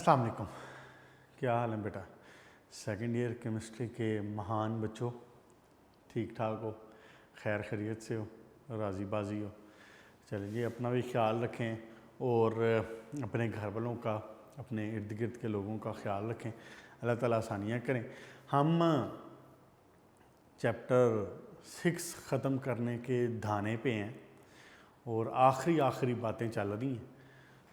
अस्सलाम वालेकुम, क्या हाल है बेटा। सेकंड ईयर केमिस्ट्री के महान बच्चों, ठीक ठाक हो, खैर खैरियत से हो, राज़ी बाजी हो। चलिए अपना भी ख्याल रखें और अपने घर वालों का, अपने इर्द गिर्द के लोगों का ख्याल रखें। अल्लाह ताला आसानियाँ करें। हम चैप्टर 6 ख़त्म करने के धाने पे हैं और आखिरी बातें चल रही हैं,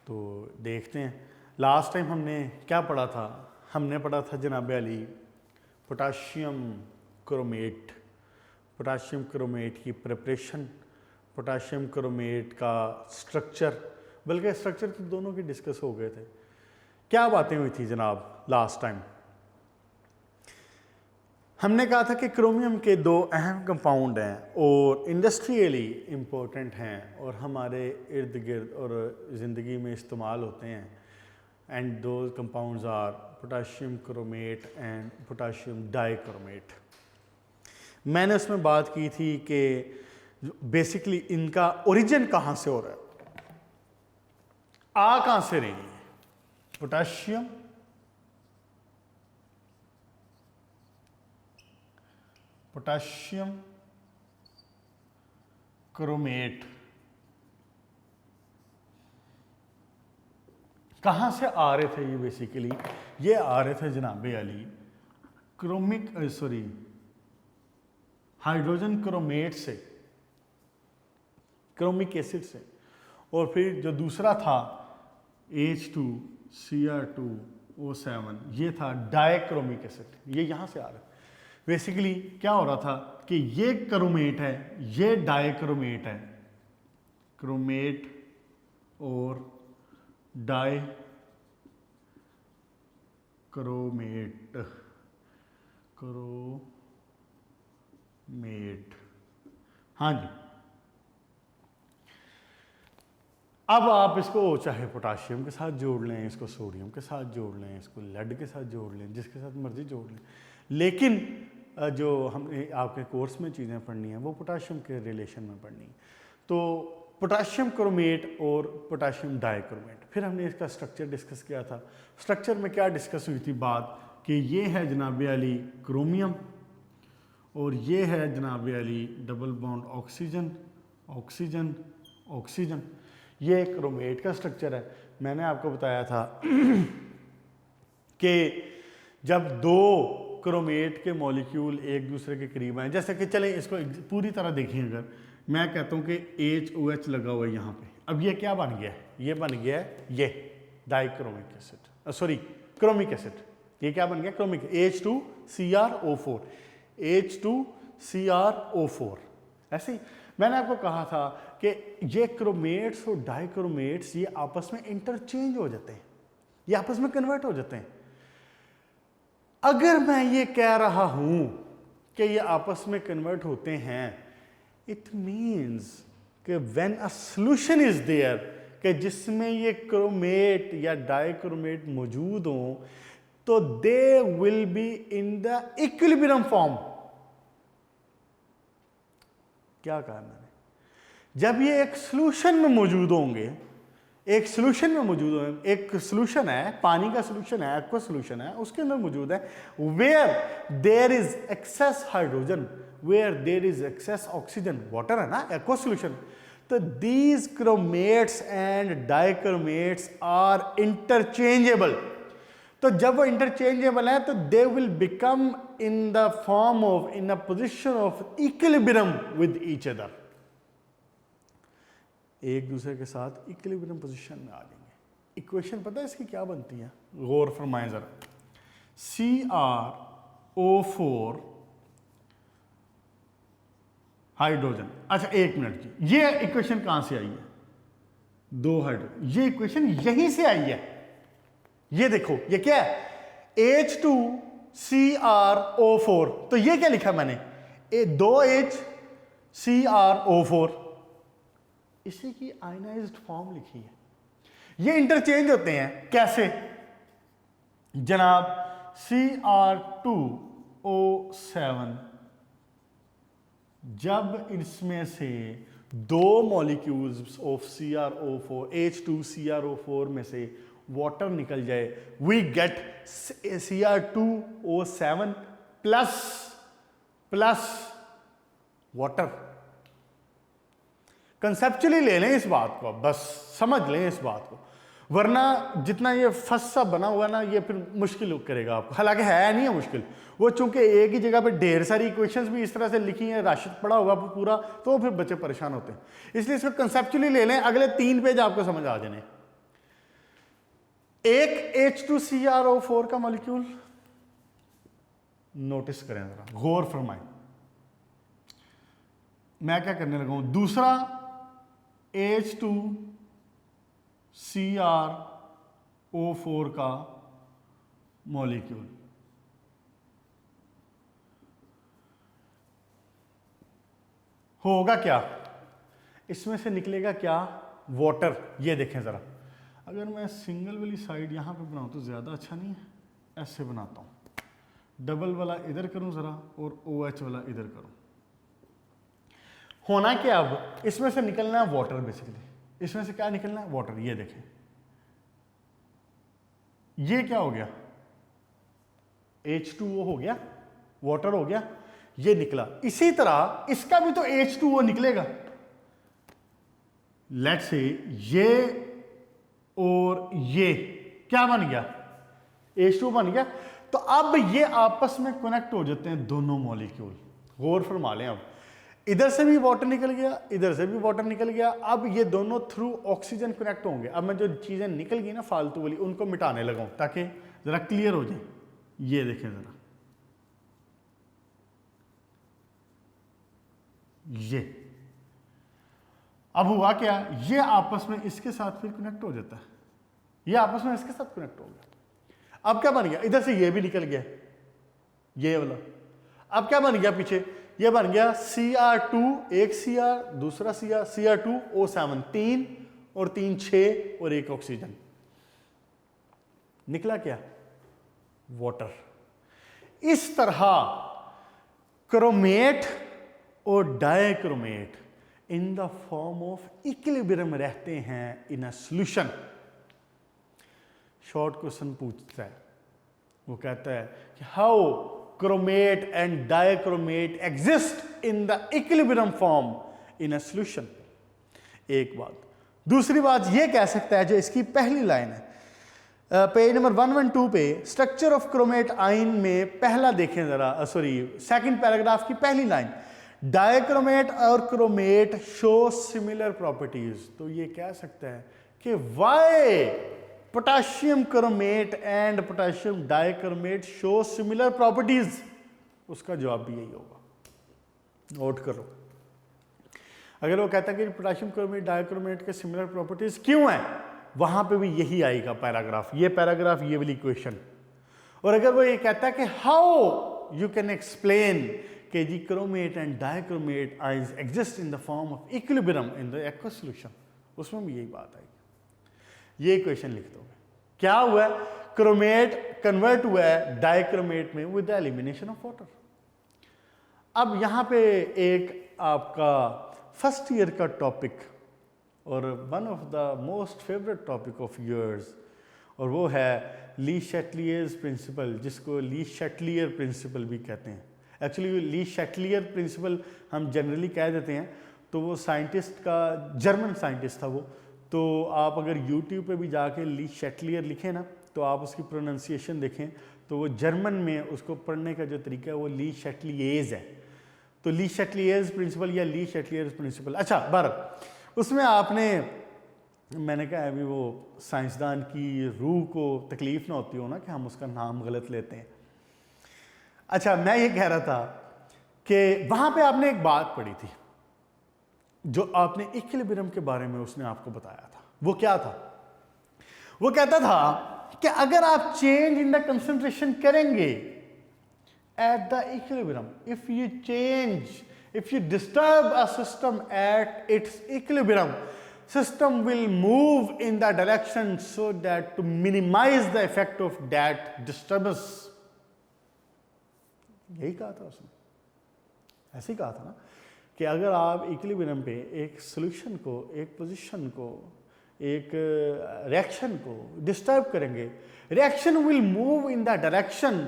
तो देखते हैं। लास्ट टाइम हमने क्या पढ़ा था? हमने पढ़ा था जनाब Ali potassium chromate, potassium chromate की प्रिपरेशन, पोटाशियम क्रोमेट का स्ट्रक्चर, बल्कि स्ट्रक्चर तो दोनों की डिस्कस हो गए थे। क्या बातें हुई थी जनाब लास्ट टाइम? हमने कहा था कि क्रोमियम के दो अहम कंपाउंड हैं और इंडस्ट्रियली इम्पोर्टेंट हैं और हमारे इर्द गिर्द और ज़िंदगी में इस्तेमाल होते हैं। And those compounds are potassium chromate and potassium dichromate. मैंने उसमें बात की थी कि बेसिकली इनका ओरिजिन कहाँ से हो रहा है, आ कहाँ से रही है? पोटाशियम क्रोमेट कहाँ से आ रहे थे? ये बेसिकली ये आ रहे थे जनाब अली हाइड्रोजन क्रोमेट से, क्रोमिक एसिड से। और फिर जो दूसरा था H2Cr2O7, ये था डाइक्रोमिक एसिड। ये यहाँ से आ रहा है। बेसिकली क्या हो रहा था कि ये क्रोमेट है, ये डाइक्रोमेट है, क्रोमेट और डाइक्रोमेट, हाँ जी। अब आप इसको चाहे पोटाशियम के साथ जोड़ लें, इसको सोडियम के साथ जोड़ लें, इसको लेड के साथ जोड़ लें, जिसके साथ मर्जी जोड़ लें, लेकिन जो हमने आपके कोर्स में चीज़ें पढ़नी हैं वो पोटाशियम के रिलेशन में पढ़नी है। तो पोटाशियम क्रोमेट और पोटाशियम डाइक्रोमेट, फिर हमने इसका स्ट्रक्चर डिस्कस किया था। स्ट्रक्चर में क्या डिस्कस हुई थी बात कि ये है जनाब अली क्रोमियम और ये है जनाब Ali double bond oxygen oxygen oxygen. ये क्रोमेट का स्ट्रक्चर है। मैंने आपको बताया था कि जब दो क्रोमेट के मॉलिक्यूल एक दूसरे के करीब आए, जैसे कि चलें इसको पूरी तरह देखें, अगर मैं कहता हूं कि HOH लगा हुआ है यहाँ पे, अब ये क्या बन गया है? ये बन गया है ये डाइक्रोमिक एसिड, सॉरी क्रोमिक एसिड। ये क्या बन गया? Chromic H2CrO4, H2CrO4। ऐसे ही मैंने आपको कहा था कि ये क्रोमेट्स और डाइक्रोमेट्स ये आपस में इंटरचेंज हो जाते हैं, ये आपस में कन्वर्ट हो जाते हैं। अगर मैं ये कह रहा हूं कि ये आपस में कन्वर्ट होते हैं, इट मीन्स कि when a solution is there, कि जिसमें ये क्रोमेट या डाइक्रोमेट मौजूद हो, तो they will be in the equilibrium form. क्या कहा मैंने? जब ये एक सॉल्यूशन में मौजूद होंगे, एक सॉल्यूशन में मौजूद है, एक सॉल्यूशन है, पानी का सॉल्यूशन है, एक्वा सॉल्यूशन है, उसके अंदर मौजूद है, where there is excess hydrogen, where there is excess oxygen, water है ना, एक्वा सॉल्यूशन। तो these chromates and dichromates are interchangeable. तो जब वो इंटरचेंजेबल है तो they will become in the form of, in a position of equilibrium with each other, एक दूसरे के साथ इक्विलिब्रियम पोजीशन में आ जाएंगे। इक्वेशन पता है इसकी क्या बनती है? गौर फरमाएं जरा। CrO4 hydrogen. अच्छा एक मिनट जी, ये इक्वेशन कहां से आई है? दो हाइड्रोजन, ये इक्वेशन यहीं से आई है। ये देखो ये क्या है? H2CrO4। तो ये क्या लिखा मैंने? दो HCrO4, इसी की आयनाइज्ड फॉर्म लिखी है। ये इंटरचेंज होते हैं कैसे जनाब? Cr2O7, जब इसमें से दो मॉलिक्यूल्स ऑफ CrO4, H2CrO4 में से वाटर निकल जाए, we get Cr2O7 plus water. Conceptually ले लें इस बात को, बस समझ लें इस बात को, वरना जितना ये फर्स्ट सा बना हुआ ना ये फिर मुश्किल करेगा आपको। हालांकि है नहीं है मुश्किल, वो चूंकि एक ही जगह पे ढेर सारी इक्वेशंस भी इस तरह से लिखी हैं, राशिद पड़ा होगा पूरा, तो फिर बच्चे परेशान होते हैं। इसलिए इसको कंसेप्चुअली ले लें, अगले 3 पेज आपको समझ आ जाने। एक H2CrO4 का मॉलिक्यूल नोटिस करें जरा, गौर फरमाएं, मैं क्या करने लगा हूं, दूसरा H2CrO4 का मॉलिक्यूल, होगा क्या, इसमें से निकलेगा क्या, वाटर। ये देखें जरा, अगर मैं सिंगल वाली साइड यहां पे बनाऊं तो ज्यादा अच्छा नहीं है, ऐसे बनाता हूं, डबल वाला इधर करूं जरा और OH वाला इधर करूं। होना क्या, अब इसमें से निकलना है वाटर, बेसिकली इसमें से क्या निकलना है, वाटर। ये देखें, ये क्या हो गया, H2O हो गया, वाटर हो गया, ये निकला। इसी तरह इसका भी तो H2O निकलेगा। लेट्स से ये और ये क्या बन गया, H2O बन गया। तो अब ये आपस में कनेक्ट हो जाते हैं दोनों मॉलिक्यूल। गौर फरमा लें, अब इधर से भी वाटर निकल गया, इधर से भी वाटर निकल गया, अब ये दोनों थ्रू ऑक्सीजन कनेक्ट होंगे। अब मैं जो चीजें निकल गई ना फालतू वाली, उनको मिटाने लगा हूं ताकि जरा क्लियर हो जाए। ये देखें जरा, ये अब हुआ क्या, ये आपस में इसके साथ फिर कनेक्ट हो जाता है, ये आपस में इसके साथ कनेक्ट हो गया। अब क्या बन गया, इधर से ये भी निकल गया, ये वाला। अब क्या बन गया पीछे, ये बन गया Cr2, एक Cr, दूसरा Cr, Cr2O7, 3 और 3 6 और एक ऑक्सीजन। निकला क्या, वाटर। इस तरह क्रोमेट और dichromate in the form of equilibrium रहते हैं इन अ सॉल्यूशन। शॉर्ट क्वेश्चन पूछता है, वो कहता है कि how chromate and dichromate exist in the equilibrium form in a solution. एक बात। दूसरी बात ये कह सकता है, जो इसकी पहली लाइन है पेज नंबर 112 पे, स्ट्रक्चर ऑफ क्रोमेट आइन में पहला देखें जरा, सेकंड पैराग्राफ की पहली लाइन, डायक्रोमेट और क्रोमेट शो सिमिलर प्रॉपर्टीज। तो ये कह सकता है कि why potassium chromate and potassium dichromate show similar properties. उसका जवाब भी यही होगा, नोट करो। अगर वो कहता है कि पोटेशियम क्रोमेट डाइक्रोमेट के सिमिलर प्रॉपर्टीज क्यों है, वहां पे भी यही आएगा पैराग्राफ, ये पैराग्राफ, ये वाली क्वेश्चन। और अगर वो ये कहता है कि हाउ यू कैन एक्सप्लेन कि जी chromate and dichromate ions exist in the form of equilibrium in the aqueous solution, उसमें भी यही बात आएगी। ये क्वेश्चन लिख दोगे। क्या हुआ है, क्रोमेट कन्वर्ट हुआ है डाइक्रोमेट में with the elimination of water. अब यहां पे एक आपका फर्स्ट ईयर का टॉपिक और one of the most favourite topic of yours, और वो है ली शैटलियर्स प्रिंसिपल, जिसको ली शैटलियर प्रिंसिपल भी कहते हैं। एक्चुअली ली शैटलियर प्रिंसिपल हम जनरली कह देते हैं, तो वो साइंटिस्ट का, जर्मन साइंटिस्ट था वो। तो आप अगर यूट्यूब पे भी जाके ली शैटलियर लिखें ना, तो आप उसकी प्रोनाउंसिएशन देखें, तो वो जर्मन में उसको पढ़ने का जो तरीका है वो ली शैटलियर्स है। तो ली शैटलियर्स प्रिंसिपल या ली शैटलियर्स प्रिंसिपल। अच्छा भारत, उसमें आपने, मैंने कहा अभी वो साइंसदान की रूह को तकलीफ ना होती हो ना कि हम उसका नाम गलत लेते हैं। अच्छा, मैं ये कह रहा था कि वहां पे आपने एक बात पढ़ी थी, जो आपने इक्विलिब्रियम के बारे में उसने आपको बताया था। वो क्या था, वो कहता था कि अगर आप चेंज इन द कंसंट्रेशन करेंगे at the equilibrium, if you disturb a system at its equilibrium, system will move in the direction so that to minimize the effect of that disturbance। यही कहा था उसने, ऐसे ही कहा था ना कि अगर आप इक्विलिब्रियम पे एक सॉल्यूशन को, एक पोजीशन को एक रिएक्शन को डिस्टर्ब करेंगे, reaction will move in the direction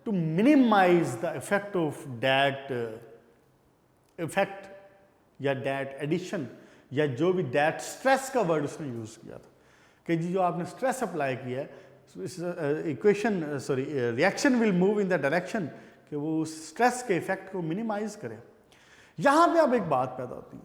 to minimize the effect of that effect या दैट एडिशन, या जो भी दैट स्ट्रेस का वर्ड उसने यूज़ किया था कि जी जो आपने स्ट्रेस अप्लाई किया है, equation sorry reaction will move in the direction कि वो उस स्ट्रेस के इफेक्ट को मिनिमाइज करे। यहाँ पे अब एक बात पैदा होती है,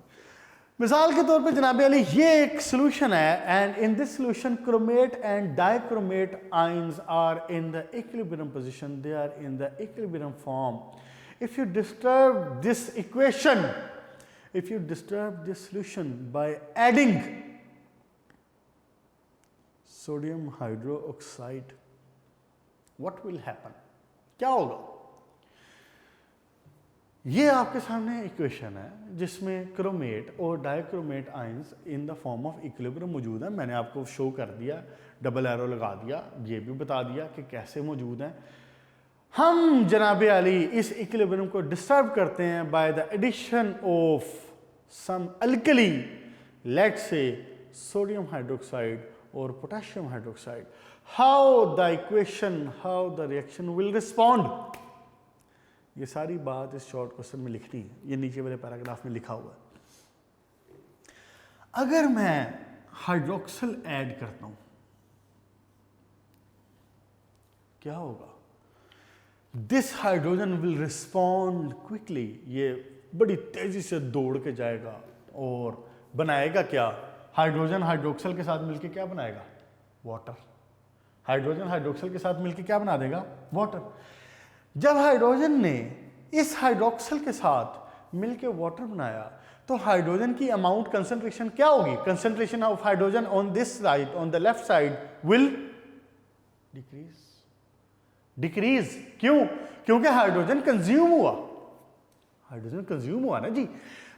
मिसाल के तौर पे जनाब अली ये एक सोल्यूशन है and in this solution chromate and dichromate ions are in the equilibrium position, they are in the equilibrium form. If you disturb this equation, if you disturb this solution by adding sodium hydroxide, what will happen? क्या होगा? ये आपके सामने equation है जिसमें chromate और dichromate ions in the form of equilibrium मौजूद है। मैंने आपको शो कर दिया, डबल एरो लगा दिया, ये भी बता दिया कि कैसे मौजूद हैं। हम जनाब अली इस इक्विलिब्रियम को डिस्टर्ब करते हैं by the addition of some alkali, let's say sodium hydroxide और potassium hydroxide. How the equation, how the reaction will respond, ये सारी बात इस शॉर्ट क्वेश्चन में लिखनी है, ये नीचे वाले पैराग्राफ में लिखा हुआ है। अगर मैं हाइड्रोक्सल ऐड करता हूं क्या होगा? This hydrogen will respond quickly, ये बड़ी तेजी से दौड़ के जाएगा और बनाएगा क्या? हाइड्रोजन हाइड्रोक्सल के साथ मिलकर क्या बनाएगा? वाटर। हाइड्रोजन हाइड्रोक्सल के साथ मिलकर क्या बना देगा? वाटर। जब हाइड्रोजन ने इस हाइड्रोक्सल के साथ मिलकर वाटर बनाया तो हाइड्रोजन की अमाउंट कंसंट्रेशन क्या होगी? Concentration of hydrogen on this side, on the left side will decrease. क्यों? क्योंकि हाइड्रोजन कंज्यूम हुआ, हाइड्रोजन कंज्यूम हुआ ना जी।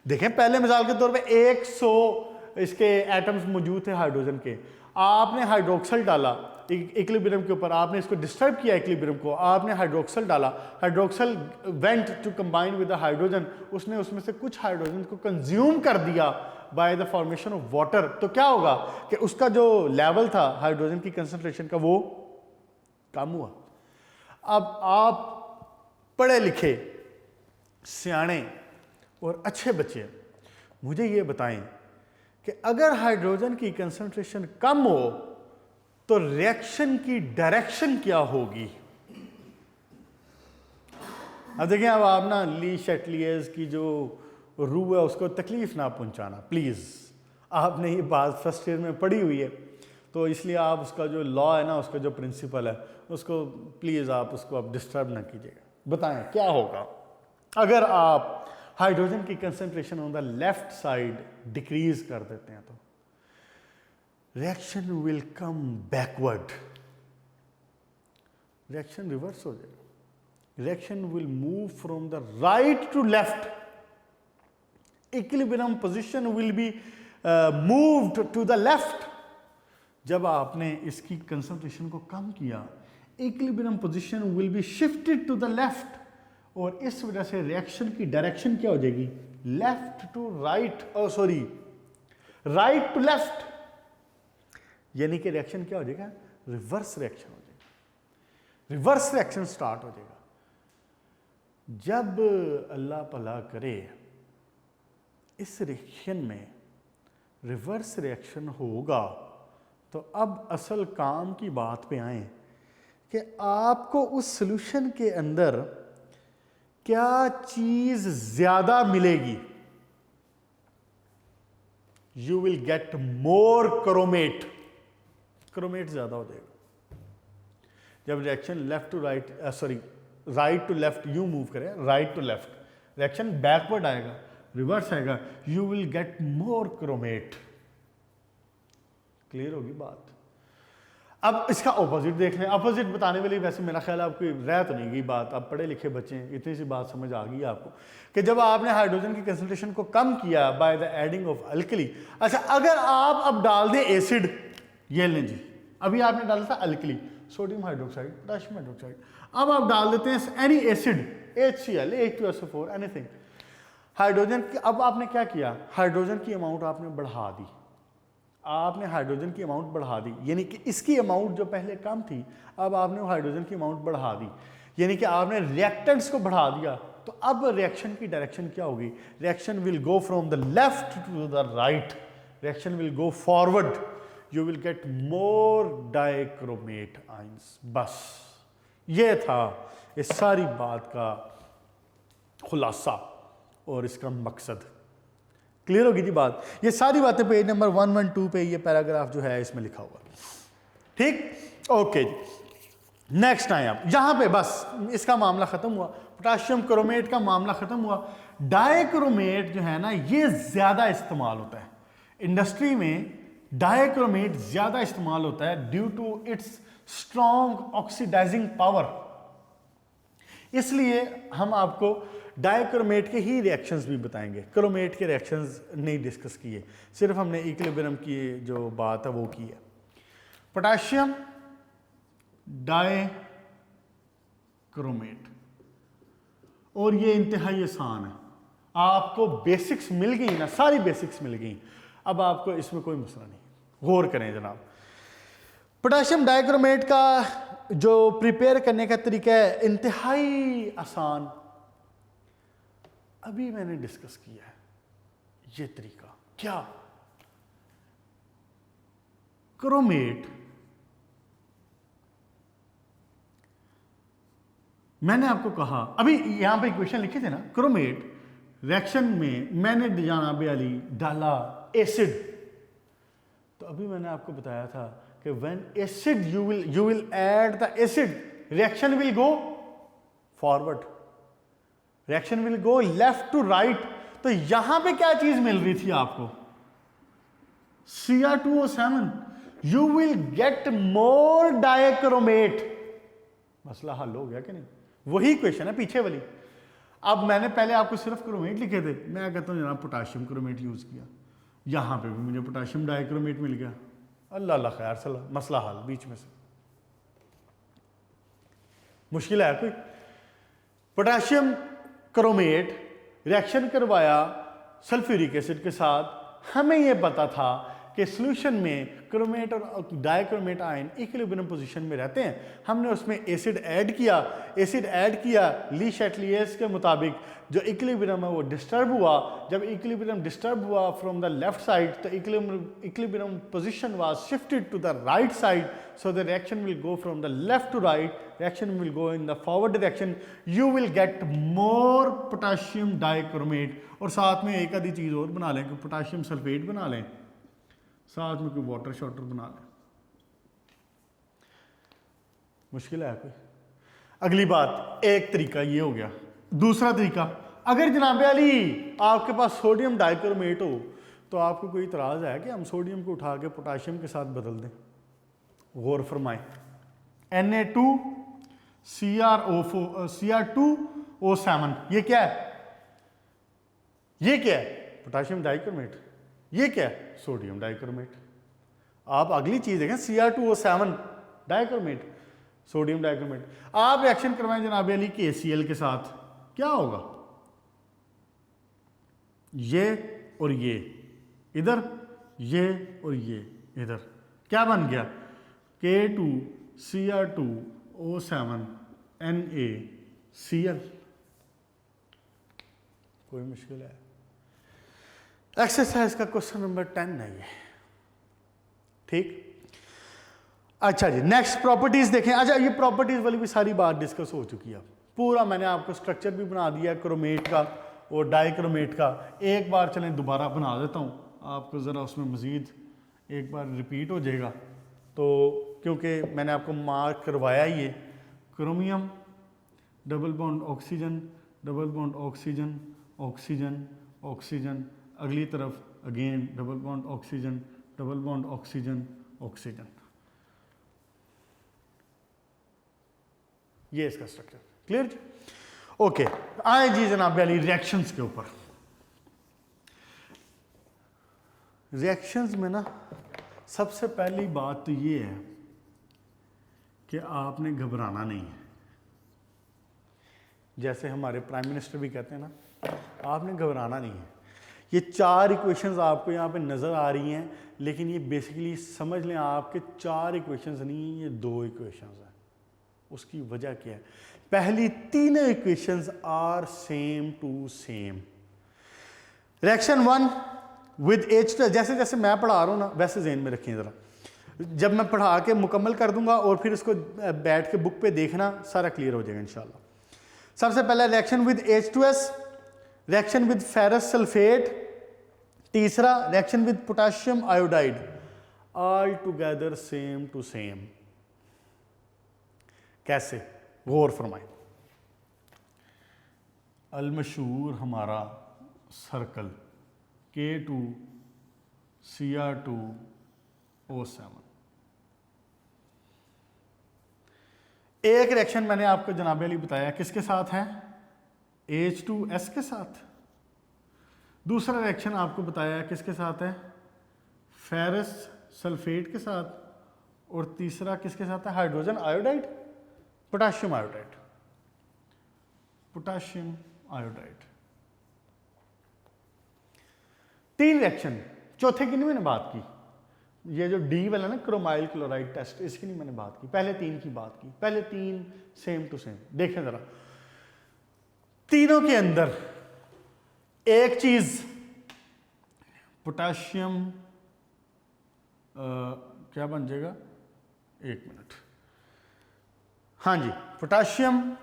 देखें पहले मिसाल के तौर पे 100 इसके एटम्स मौजूद थे हाइड्रोजन के, आपने हाइड्रोक्सल डाला इक्विलिब्रियम के ऊपर, आपने इसको डिस्टर्ब किया इक्विलिब्रियम को, आपने हाइड्रोक्सल डाला, hydroxyl went to combine with the hydrogen, उसने उसमें से कुछ हाइड्रोजन को कंज्यूम कर दिया by the formation of water. तो क्या होगा कि उसका जो लेवल था हाइड्रोजन की कंसंट्रेशन का वो कम हुआ। अब आप पढ़े लिखे सियाने और अच्छे बच्चे मुझे ये बताएं कि अगर हाइड्रोजन की कंसंट्रेशन कम हो तो रिएक्शन की डायरेक्शन क्या होगी? अब देखिए, अब आप ना ली शैटलियर्स की जो रूह है उसको तकलीफ ना पहुंचाना प्लीज़। आपने ये बात फर्स्ट ईयर में पढ़ी हुई है तो इसलिए आप उसका जो लॉ है ना, उसका जो प्रिंसिपल है उसको प्लीज़ आप उसको आप डिस्टर्ब ना कीजिएगा। बताएं क्या होगा अगर आप हाइड्रोजन की concentration on the left side decrease कर देते हैं? तो reaction will come backward, reaction reverse हो जाएगा। Reaction will move from the right to left, equilibrium position will be moved to the left. जब आपने इसकी कंसंट्रेशन को कम किया, equilibrium position will be shifted to the left, और इस वजह से रिएक्शन की डायरेक्शन क्या हो जाएगी? Left to right, sorry right to left, यानी कि रिएक्शन क्या हो जाएगा? रिवर्स रिएक्शन हो जाएगा, रिवर्स रिएक्शन स्टार्ट हो जाएगा। जब अल्लाह भला करे इस रिएक्शन में रिवर्स रिएक्शन होगा तो अब असल काम की बात पे आए कि आपको उस सॉल्यूशन के अंदर क्या चीज ज्यादा मिलेगी? You will get more chromate, chromate ज्यादा हो जाएगा। जब reaction left to right, sorry right to left you move करे, right to left, reaction backward आएगा, रिवर्स आएगा, you will get more chromate. Clear होगी बात? अब इसका ऑपोजिट देख लें। ऑपोजिट बताने वाली वैसे मेरा ख्याल आपको रह तो नहीं गई बात, आप पढ़े लिखे बच्चे हैं, इतनी सी बात समझ आ गई आपको कि जब आपने हाइड्रोजन की कंसंट्रेशन को कम किया by the adding of alkali. अच्छा, अगर आप अब डाल दें एसिड, ये लें जी, अभी आपने डाला था alkali, sodium hydroxide, potassium hydroxide, अब आप डाल देते हैं any acid, HCl, H2SO4, anything, hydrogen की, अब आपने क्या किया? हाइड्रोजन की अमाउंट आपने बढ़ा दी, आपने हाइड्रोजन की अमाउंट बढ़ा दी, यानी कि इसकी अमाउंट जो पहले कम थी अब आपने वो हाइड्रोजन की अमाउंट बढ़ा दी, यानी कि आपने रिएक्टेंट्स को बढ़ा दिया। तो अब रिएक्शन की डायरेक्शन क्या होगी? Reaction will go from the left to the right, reaction will go forward, you will get more dichromate ions. बस ये था इस सारी बात का खुलासा और इसका मकसद। क्लियर होगी जी बात? ये सारी बातें पेज नंबर 112 पे ये पैराग्राफ जो है इसमें लिखा हुआ। ठीक, ओके जी। नेक्स्ट आए आप, यहां पे बस इसका मामला खत्म हुआ, पोटाशियम क्रोमेट का मामला खत्म हुआ। डाइक्रोमेट जो है ना ये ज्यादा इस्तेमाल होता है इंडस्ट्री में, डाइक्रोमेट ज्यादा इस्तेमाल होता है due to its strong oxidising power. इसलिए हम आपको डाइक्रोमेट के ही रिएक्शंस भी बताएंगे, क्रोमेट के रिएक्शंस नहीं डिस्कस किए, सिर्फ हमने इक्विलिब्रियम की जो बात है वो की है। पोटाशियम डाइक्रोमेट, और ये इंतहाई आसान है, आपको बेसिक्स मिल गई ना, सारी बेसिक्स मिल गई, अब आपको इसमें कोई मसला नहीं। गौर करें जनाब, पोटाशियम डाइक्रोमेट का जो प्रिपेयर करने का तरीका है इंतहाई आसान, अभी मैंने डिस्कस किया है ये तरीका। क्या? क्रोमेट, मैंने आपको कहा अभी यहां पे इक्वेशन लिखे थे ना, क्रोमेट रिएक्शन में मैंने जनाब अली डाला एसिड, तो अभी मैंने आपको बताया था कि when acid you will add the acid, reaction will go forward, reaction will go left to right. तो यहां पे क्या चीज मिल रही थी आपको? Cr2O7, you will get more dichromate. मसला हल हो गया कि नहीं? वही क्वेश्चन है पीछे वाली। अब मैंने पहले आपको सिर्फ क्रोमेट लिखे थे, मैं कहता हूं जनाब पोटाशियम क्रोमेट यूज किया, यहां पे भी मुझे पोटाशियम डाइक्रोमेट मिल गया, अल्लाह अल्लाह खैर सलाह, मसला हल बीच में से। मुश्किल है कोई? पोटाशियम क्रोमेट रिएक्शन करवाया सल्फ्यूरिक एसिड के साथ, हमें यह पता था कि सॉल्यूशन में क्रोमेट और डाइक्रोमेट आयन इक्विलिब्रियम पोजीशन में रहते हैं। हमने उसमें एसिड ऐड किया, ली शैटलियर्स के मुताबिक जो इक्विलिब्रियम है वो डिस्टर्ब हुआ। जब इक्विलिब्रियम डिस्टर्ब हुआ फ्रॉम द लेफ्ट साइड, तो equilibrium position was shifted to the right side, so the reaction will go from the left to right, reaction will go in the forward direction, you will get more potassium dichromate. और साथ में एक आधी चीज़ और बना लें कि potassium sulphate बना लें, साथ में कोई वाटर शॉटर बना लें। मुश्किल है कोई? अगली बात, एक तरीका ये हो गया। दूसरा तरीका, अगर जनाब अली आपके पास सोडियम डाइक्रोमेट हो तो आपको कोई इतराज़ है कि हम सोडियम को उठा के पोटाशियम के साथ बदल दें? गौर फरमाएं, Na2Cr2O7, ये क्या है? ये क्या है? Potassium dichromate. ये क्या है? Sodium dichromate. आप अगली चीज देखें, Cr2O7 डाइक्रोमेट, सोडियम डाइक्रोमेट। आप रिएक्शन करवाएं जनाब अली KCl के साथ, क्या होगा? ये और ये इधर, ये और ये इधर, क्या बन गया? K2Cr2O7 NaCl। कोई मुश्किल है? एक्सरसाइज का क्वेश्चन नंबर 10 है ये। ठीक, अच्छा जी, नेक्स्ट प्रॉपर्टीज देखें। अच्छा, ये प्रॉपर्टीज वाली भी सारी बात डिस्कस हो चुकी है, पूरा मैंने आपको स्ट्रक्चर भी बना दिया क्रोमेट का और डाइक्रोमेट का। एक बार चलें दोबारा बना देता हूँ आपको, ज़रा उसमें मज़ीद एक बार रिपीट हो जाएगा, तो क्योंकि मैंने आपको मार्क करवाया ही है। Chromium double bond oxygen, double bond oxygen, oxygen oxygen, अगली तरफ again double bond oxygen, double bond oxygen, oxygen. ये इसका स्ट्रक्चर क्लियर जी? ओके, आए जी जनाब अली रिएक्शंस के ऊपर। रिएक्शंस में ना सबसे पहली बात तो ये है कि आपने घबराना नहीं है। जैसे हमारे प्राइम मिनिस्टर भी कहते हैं ना, आपने घबराना नहीं है। ये 4 इक्वेशंस आपको यहाँ पे नज़र आ रही हैं, लेकिन ये बेसिकली समझ लें आपके 4 इक्वेशंस नहीं, ये 2 इक्वेशंस हैं। उसकी वजह क्या है? पहली तीनों equations are same to same. Reaction 1 with H2, जैसे जैसे मैं पढ़ा रहा हूँ ना वैसे ज़हन में रखिए ज़रा, जब मैं पढ़ा के मुकम्मल कर दूंगा और फिर इसको बैठ के बुक पे देखना, सारा क्लियर हो जाएगा इंशाल्लाह। सबसे पहला reaction with H2S, reaction with ferrous sulphate, तीसरा reaction with potassium iodide, all together same to same. कैसे? गौर फरमाएं। अलमशहूर हमारा सर्कल K2Cr2O7। एक रिएक्शन मैंने आपको जनाबे अली बताया किसके साथ है? H2S के साथ। दूसरा रिएक्शन आपको बताया किसके साथ है? फेरस सल्फेट के साथ। और तीसरा किसके साथ है? Hydrogen iodide, potassium iodide, potassium iodide. 3 reaction. चौथे की नहीं मैंने बात की, ये जो डी वाला ना क्रोमाइल क्लोराइड टेस्ट, इसकी नहीं मैंने बात की, पहले 3 की बात की। पहले 3 सेम टू सेम। देखें जरा, तीनों के अंदर एक चीज पोटाशियम क्या बन जाएगा? 1 मिनट। हाँ जी, potassium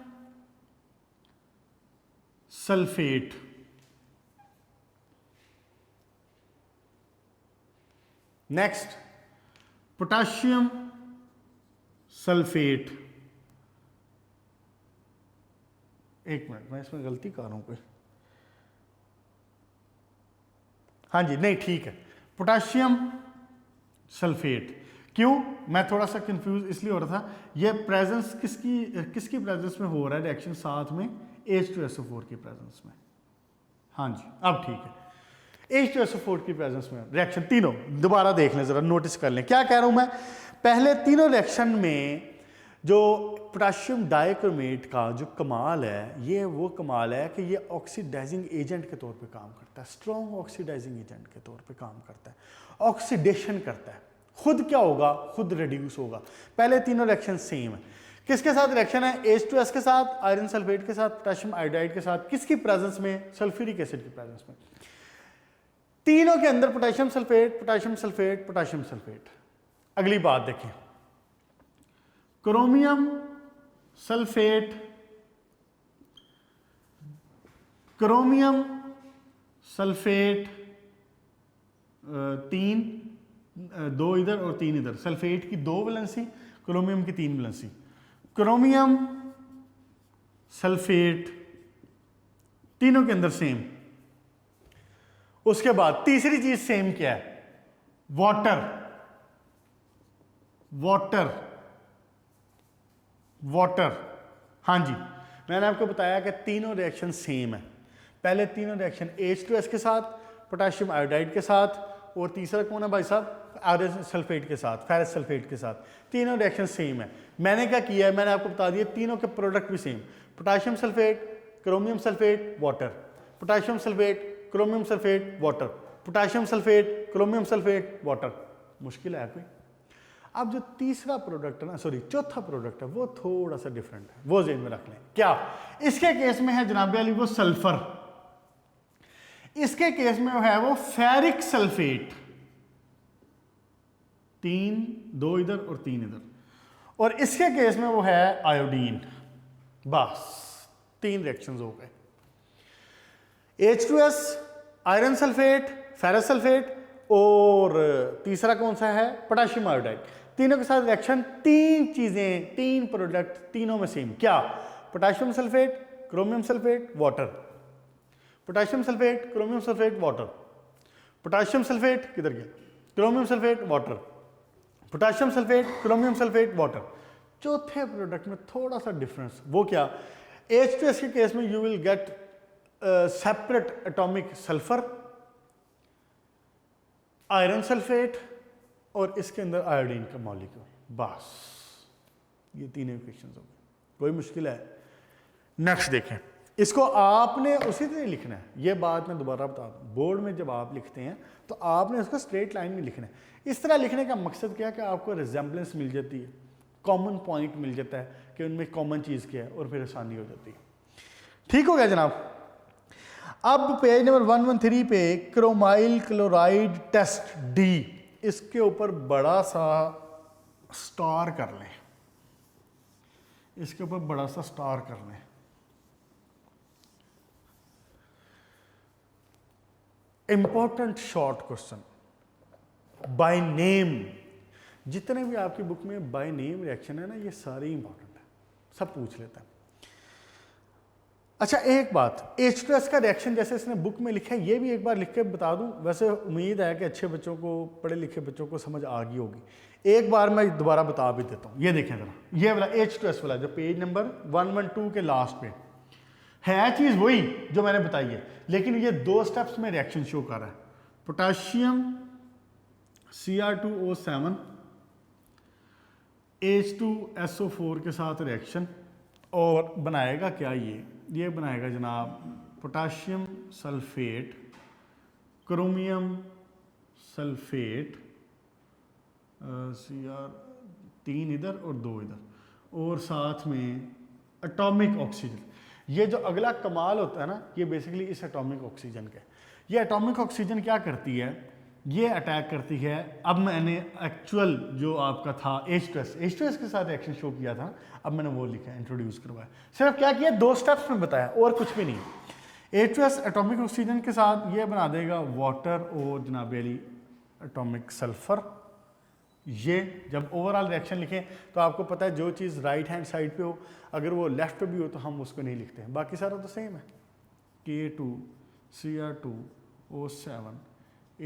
sulphate, next potassium sulphate. 1 मिनट, मैं इसमें गलती कर रहा हूं कोई। हाँ जी, नहीं ठीक है, पोटाशियम सल्फेट। क्यों? मैं थोड़ा सा कंफ्यूज इसलिए हो रहा था, ये प्रेजेंस किसकी प्रेजेंस में हो रहा है रिएक्शन? साथ में H2SO4 की प्रेजेंस में। हाँ जी, अब ठीक है, H2SO4 की प्रेजेंस में रिएक्शन तीनों दोबारा देख लें जरा, नोटिस कर लें क्या कह रहा हूं मैं। पहले तीनों रिएक्शन में जो पोटाशियम डाइक्रोमेट का जो कमाल है, ये वो कमाल है कि ये ऑक्सीडाइजिंग एजेंट के तौर पे काम करता है, स्ट्रॉन्ग ऑक्सीडाइजिंग एजेंट के तौर पे काम करता है, ऑक्सीडेशन करता है। खुद क्या होगा? खुद रिड्यूस होगा। पहले तीनों रिएक्शन सेम है। किसके साथ रिएक्शन है? H2S के साथ, आयरन सल्फेट के साथ, पोटाशियम आयोडाइड के साथ। किसकी प्रेजेंस में? सल्फ्यूरिक एसिड की प्रेजेंस में। तीनों के अंदर potassium sulphate, potassium sulphate, potassium sulphate. अगली बात देखें, क्रोमियम सल्फेट, क्रोमियम सल्फेट 3, 2 इधर और 3 इधर। सल्फेट की 2 वैलेंसी, क्रोमियम की 3 वैलेंसी। क्रोमियम सल्फेट तीनों के अंदर सेम। उसके बाद तीसरी चीज सेम क्या है? Water, water, water. हाँ जी, मैंने आपको बताया कि तीनों रिएक्शन सेम है। पहले तीनों रिएक्शन H2S के साथ, पोटाशियम आयोडाइड के साथ, और तीसरा कौन है भाई साहब? आयरन सल्फेट के साथ, फेरस सल्फेट के साथ। तीनों रिएक्शन सेम है। मैंने क्या किया है? मैंने आपको बता दिया तीनों के प्रोडक्ट भी same. Potassium sulphate, chromium sulphate, water, potassium sulphate, chromium sulphate, water, potassium sulphate, chromium sulphate, water. मुश्किल है कोई? अब जो तीसरा प्रोडक्ट है ना, सॉरी चौथा प्रोडक्ट है, वो थोड़ा सा डिफरेंट है, वो ज़हन में रख लें। क्या? इसके केस में है जनाब अली वो सल्फर, इसके केस में है वो फेरिक सल्फेट। 3, 2 इधर और 3 इधर। और इसके केस में वो है आयोडीन। बस 3 रिएक्शंस हो गए। H2S, iron sulphate, ferrous sulphate, और तीसरा कौन सा है? Potassium iodide. तीनों के साथ रिएक्शन, 3 चीजें, 3 प्रोडक्ट तीनों में सेम। क्या? Potassium sulphate, chromium sulphate, water, potassium sulphate, chromium sulphate, water, potassium sulphate किधर गया? Chromium sulphate, water, potassium sulphate, chromium sulphate, water. चौथे प्रोडक्ट में थोड़ा सा डिफरेंस, वो क्या? H2S के केस में you will gate separate atomic sulphur, iron sulphate, और इसके अंदर आयोडीन का मॉलिक्यूल। बस ये 3 इक्वेशंस हो गए। कोई मुश्किल है? नेक्स्ट देखें, इसको आपने उसी तरह लिखना है। ये बात मैं दोबारा बता दूँ, बोर्ड में जब आप लिखते हैं तो आपने उसको स्ट्रेट लाइन में लिखना है। इस तरह लिखने का मकसद क्या है कि आपको रिजेंबलेंस मिल जाती है, कॉमन पॉइंट मिल जाता है कि उनमें कॉमन चीज़ क्या है, और फिर आसानी हो जाती है। ठीक हो गया जनाब। अब पेज नंबर 113 पे क्रोमाइल क्लोराइड टेस्ट डी, इसके ऊपर बड़ा सा स्टार कर लें, इसके ऊपर बड़ा सा स्टार कर लें। Important short question by name. जितने भी आपकी बुक में बाय नेम रिएक्शन है ना, ये सारे इंपॉर्टेंट है, सब पूछ लेता है। अच्छा एक बात, H2S का रिएक्शन जैसे इसने बुक में लिखा है, ये भी एक बार लिख के बता दूं। वैसे उम्मीद है कि अच्छे बच्चों को, पढ़े लिखे बच्चों को समझ आ गई होगी। एक बार मैं दोबारा बता भी देता हूँ। ये देखें जरा, ये वाला H2S वाला जो पेज नंबर 112 के लास्ट पे है, चीज़ वही जो मैंने बताई है, लेकिन ये 2 स्टेप्स में रिएक्शन शो कर रहा है। पोटाशियम Cr2O7 H2SO4 के साथ रिएक्शन, और बनाएगा क्या, ये बनाएगा जनाब potassium sulphate, chromium sulphate, Cr3 इधर और 2 इधर, और साथ में एटॉमिक ऑक्सीजन। ये जो अगला कमाल होता है ना, ये बेसिकली इस एटॉमिक ऑक्सीजन का। ये एटॉमिक ऑक्सीजन क्या करती है, ये अटैक करती है। अब मैंने एक्चुअल जो आपका था H2S के साथ रिएक्शन शो किया था, अब मैंने वो लिखा, इंट्रोड्यूस करवाया। सिर्फ क्या किया, 2 स्टेप्स में बताया और कुछ भी नहीं। H2S एटॉमिक ऑक्सीजन के साथ ये बना देगा वाटर और जनाब अली एटॉमिक सल्फर। ये जब ओवरऑल रिएक्शन लिखें तो आपको पता है जो चीज़ राइट हैंड साइड पे हो, अगर वो लेफ्ट पे भी हो तो हम उसको नहीं लिखते हैं, बाकी सारा तो सेम है। K2Cr2O7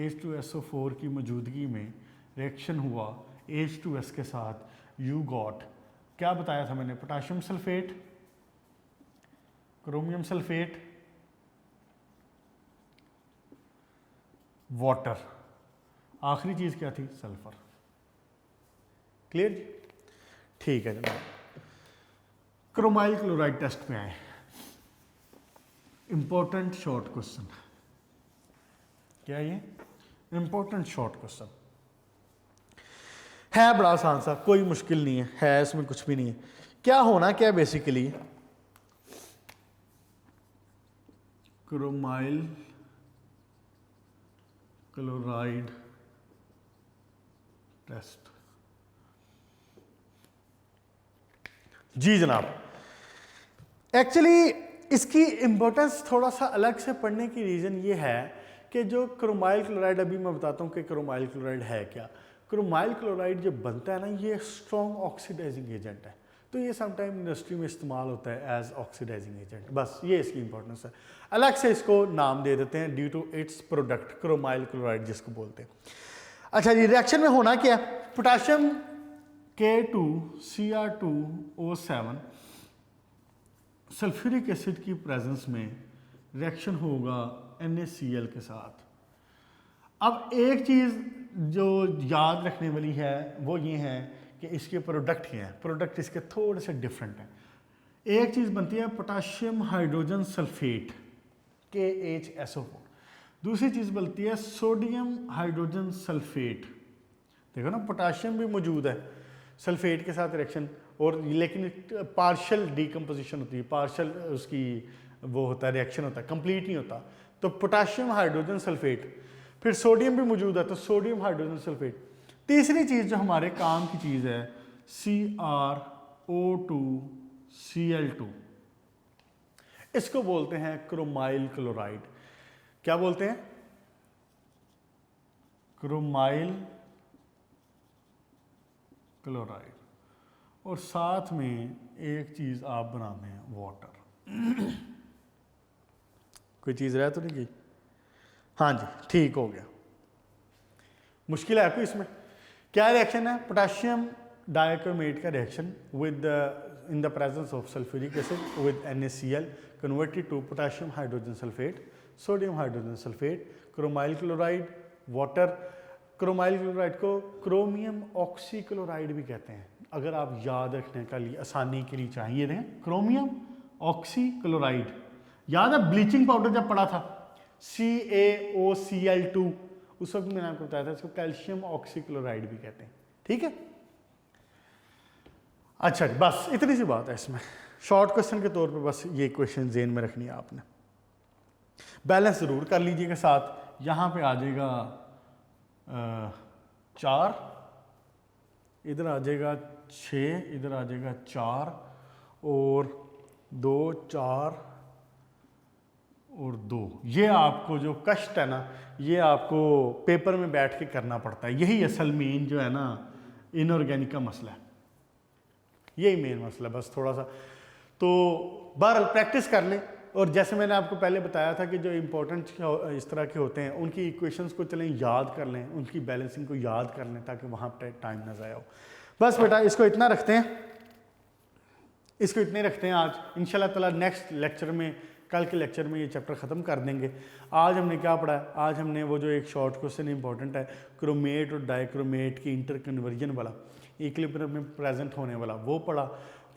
H2SO4 की मौजूदगी में रिएक्शन हुआ H2S के साथ, यू गॉट, क्या बताया था मैंने, potassium sulphate, chromium sulphate, water, आखिरी चीज़ क्या थी, सल्फर। क्लियर जी? ठीक है जनाब। क्रोमाइल क्लोराइड टेस्ट पे आए, इंपॉर्टेंट शॉर्ट क्वेश्चन। क्या ये इंपॉर्टेंट शॉर्ट क्वेश्चन है, बड़ा आसान सा, कोई मुश्किल नहीं है इसमें कुछ भी नहीं है। क्या होना क्या है बेसिकली, क्रोमाइल क्लोराइड टेस्ट। जी जनाब, एक्चुअली इसकी इंपॉर्टेंस थोड़ा सा अलग से पढ़ने की रीज़न ये है कि जो क्रोमाइल क्लोराइड, अभी मैं बताता हूँ कि क्रोमाइल क्लोराइड है क्या। क्रोमाइल क्लोराइड जब बनता है ना, ये स्ट्रॉन्ग ऑक्सीडाइजिंग एजेंट है, तो ये समटाइम इंडस्ट्री में इस्तेमाल होता है एज ऑक्सीडाइजिंग एजेंट। बस ये इसकी इंपॉर्टेंस है। अलग से इसको नाम दे देते हैं due to its product, chromyl chloride जिसको बोलते हैं। अच्छा जी, रिएक्शन में होना क्या, पोटाशियम K2Cr2O7 सल्फ्यूरिक एसिड की प्रेजेंस में रिएक्शन होगा NaCl के साथ। अब एक चीज़ जो याद रखने वाली है वो ये है कि इसके प्रोडक्ट क्या हैं, प्रोडक्ट इसके थोड़े से डिफरेंट हैं। एक चीज़ बनती है पोटाशियम हाइड्रोजन सल्फेट KHSO4, दूसरी चीज़ बनती है सोडियम हाइड्रोजन सल्फेट। देखो ना, पोटाशियम भी मौजूद है सल्फेट के साथ रिएक्शन, और लेकिन पार्शियल डीकम्पोजिशन होती है, पार्शियल उसकी वो होता है, रिएक्शन होता है, कंप्लीट नहीं होता। तो पोटाशियम हाइड्रोजन सल्फेट, फिर सोडियम भी मौजूद है तो सोडियम हाइड्रोजन सल्फेट। तीसरी चीज़ जो हमारे काम की चीज़ है CrO2Cl2, इसको बोलते हैं क्रोमाइल क्लोराइड। क्या बोलते हैं, क्रोमाइल क्लोराइड। और साथ में एक चीज़ आप बनाते हैं, वाटर। कोई चीज़ रह तो नहीं गई? हाँ जी, ठीक हो गया। मुश्किल है कोई इसमें? क्या रिएक्शन है, पोटाशियम डाइक्रोमेट का reaction with in the presence of sulphuric acid with NaCl converted to potassium hydrogen sulphate, sodium hydrogen sulphate, chromyl chloride, water. Chromyl chloride को क्रोमियम ऑक्सी क्लोराइड भी कहते हैं, अगर आप याद रखने के लिए, आसानी के लिए चाहिए दें, क्रोमियम ऑक्सी क्लोराइड। याद है ब्लीचिंग पाउडर जब पड़ा था CaOCl2, उस वक्त मैंने आपको बताया था इसको कैल्शियम ऑक्सीक्लोराइड भी कहते हैं। ठीक है, अच्छा जी, बस इतनी सी बात है इसमें। शॉर्ट क्वेश्चन के तौर पे बस ये क्वेश्चन जेन में रखनी है आपने। बैलेंस ज़रूर कर लीजिएगा साथ। यहाँ पे आ जाएगा 4, इधर आ जाएगा 6, इधर आ जाएगा 4 और 2, 4 और 2। ये आपको जो कष्ट है ना, ये आपको पेपर में बैठ के करना पड़ता है। यही असल मेन जो है ना इनऑर्गेनिक का मसला है, यही मेन मसला है बस थोड़ा सा। तो बहरहाल प्रैक्टिस कर लें। और जैसे मैंने आपको पहले बताया था कि जो इम्पोर्टेंट इस तरह के होते हैं उनकी इक्वेशंस को चलें याद कर लें, उनकी बैलेंसिंग को याद कर लें ताकि वहाँ पर टाइम ना ज़ाया हो। बस बेटा इसको इतना रखते हैं, इसको इतने रखते हैं आज। इंशाल्लाह ताला नेक्स्ट लेक्चर में, कल के लेक्चर में ये चैप्टर ख़त्म कर देंगे। आज हमने क्या पढ़ा है? आज हमने वो जो एक शॉर्ट क्वेश्चन इंपॉर्टेंट है क्रोमेट और डाइक्रोमेट की इंटर कन्वर्जन वाला, इक्विलिब्रियम में प्रेजेंट होने वाला, वो पढ़ा।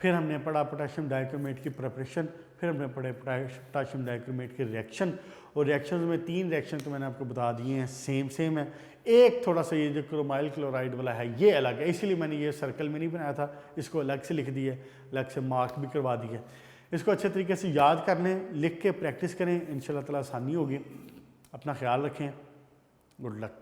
फिर हमने पढ़ा पोटेशियम डाइक्रोमेट की प्रिपरेशन, फिर हमने पढ़े पोटेशियम डाइक्रोमेट के रिएक्शन। और रिएक्शन में 3 रिएक्शन तो मैंने आपको बता दिए हैं, सेम है। एक थोड़ा सा ये जो क्रोमाइल क्लोराइड वाला है ये अलग है, इसीलिए मैंने ये सर्कल में नहीं बनाया था, इसको अलग से लिख दिया, अलग से मार्क भी करवा दिया। इसको अच्छे तरीके से याद कर लें, लिख के प्रैक्टिस करें, इंशाल्लाह ताला आसानी होगी। अपना ख्याल रखें, गुड लक।